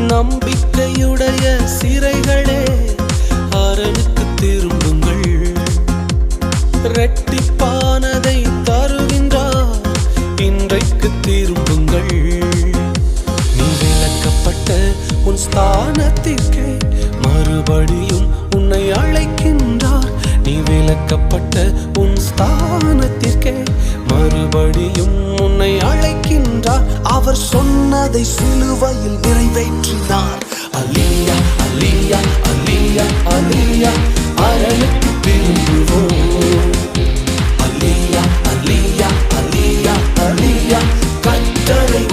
நம்பிக்கையுடைய சிறைகளே அரணுக்கு திரும்புங்கள். இரட்டிப்பானதை தருகின்றார், இன்றைக்கு திரும்புங்கள். நீ விலக்கப்பட்ட உன் ஸ்தானத்திற்கே மறுபடியும் உன்னை அழைக்கின்றார். நீ விலக்கப்பட்ட உன் ஸ்தானத்திற்கே மறுபடியும் உன்னை அழைக்கின்றார். அவர் சொன்னதை சிலுவையில் நிறைவேற்றினார். அல்லேலூயா, அல்லேலூயா, அல்லேலூயா, அல்லேலூயா. அரணுக்கு திரும்புவோம். அல்லேலூயா, அல்லேலூயா, அல்லேலூயா, அல்லேலூயா. கர்த்தரை